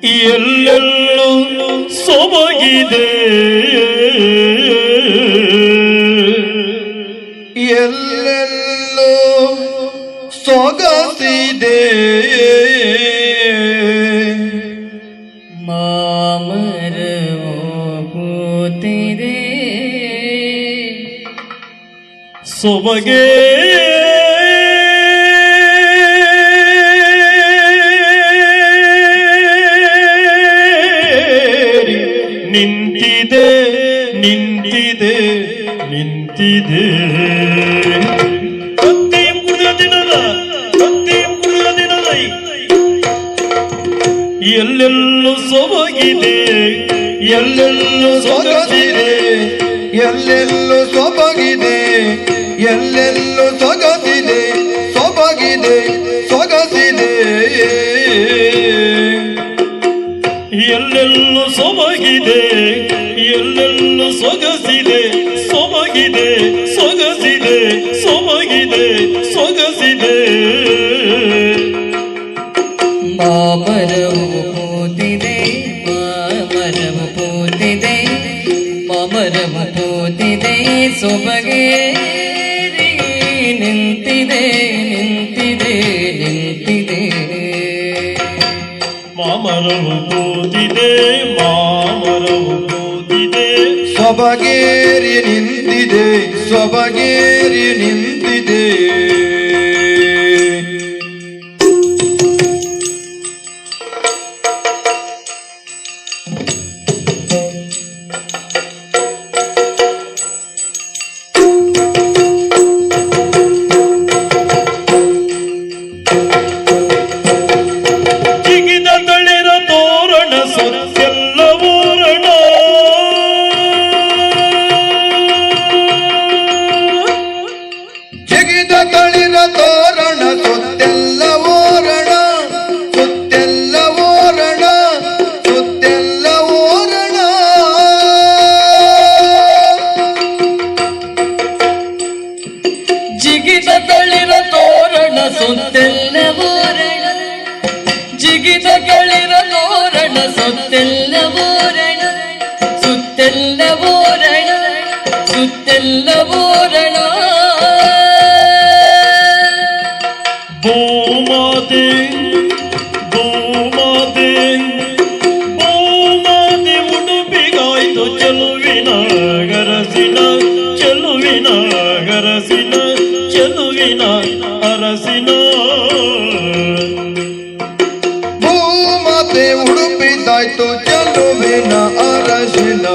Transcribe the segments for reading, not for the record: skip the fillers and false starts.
ಎಲ್ಲೆಲ್ಲೂ ಸೊಬಗಿದೆ, ಎಲ್ಲೆಲ್ಲೂ ಸೊಗಸಿದೆ. ಮಾಮರವು ಕೂತಿದೆ ಸೊಬಗೆ ನಿಂತಿದೆ ನಿಂತಿದೆ ನಿಂತಿದೆ. ಕತ್ತೆಯು ಕುಡಿದ ದಿನದ ಎಲ್ಲೆಲ್ಲೂ ಸೊಬಗಿದೆ, ಎಲ್ಲೆಲ್ಲೂ ಸೊಗಸಿದೆ, ಎಲ್ಲೆಲ್ಲೂ ಸೊಬಗಿದೆ, ಎಲ್ಲೆಲ್ಲೂ ಸೊಗಸಿದೆ, ಸೊಬಗಿದೆ, ಸೊಗಸಿದೆ. ಎಲ್ಲೆಲ್ಲೂ ಸೊಬಗಿದೆ, ಎಲ್ಲೆಲ್ಲೂ ಸೊಗಸಿದೆ, ಸೊಬಗಿದೆ, ಸೊಗಸಿದೆ, ಸೊಬಗಿದೆ, ಸೊಗಸಿದೆ. ಮಾಮರವು ಕೂತಿದೆ, ಮಾಮರವು ಕೂತಿದೆ, ಮಾಮರವು ಕೂತಿದೆ ಸೊಬಗೆ ನಿಂತಿದೆ ನಿಂತಿದೆ ನಿಂತಿದೆ. ಮಾಮರವು ಕೂತಿದೆ, ಮಾಮರವು ಕೂತಿದೆ ಸೊಬಗೇರಿ ನಿಂತಿದೆ, ಸೊಬಗೇರಿ ನಿಂತಿದೆ. ಜಿಗಿದ ತಳಿರ ತೋರಣ ಸೊತ್ತೆಲ್ಲ ಓರಣ, ಜಿಗಿದ ತಳಿರ ತೋರಣ ಸುತ್ತೆಲ್ಲ ಓರಣ, ಸುತ್ತೆಲ್ಲ ಓರಣ, ಸುತ್ತೆಲ್ಲ ಓರಣ. ಜಿಗಿದ ತಳಿರ ತೋರಣ ಸುತ್ತೆಲ್ಲ ಓರಣ, ಜಿಗಿದ ಗಳಿರ ತೋರಣ ಸುತ್ತೆಲ್ಲ ಓರಣ, ಸುತ್ತೆಲ್ಲ ಓರಣ, ಸುತ್ತೆಲ್ಲ ಓರಣ. ಭೂಮಾತೆ ಭೂಮಾತೆ ಭೂಮಾತೆ ಉಡುಪಿಗಾಯ್ತು ಚೆಲುವಿನ ಗರಸಿನ, ಚೆಲುವಿನ ಗರಸಿನ, ಚೆಲುವಿನ ಅರಸಿನ. ಭೂಮಾತೆ ಉಡುಪಿದಾಯ್ತು ಚೆಲುವಿನ ಅರಸಿನ.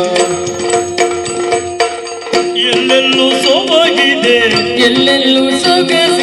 ಎಲ್ಲೆಲ್ಲೂ ಸೊಬಗಿದೆ, ಎಲ್ಲೆಲ್ಲೂ ಸೊಗಸು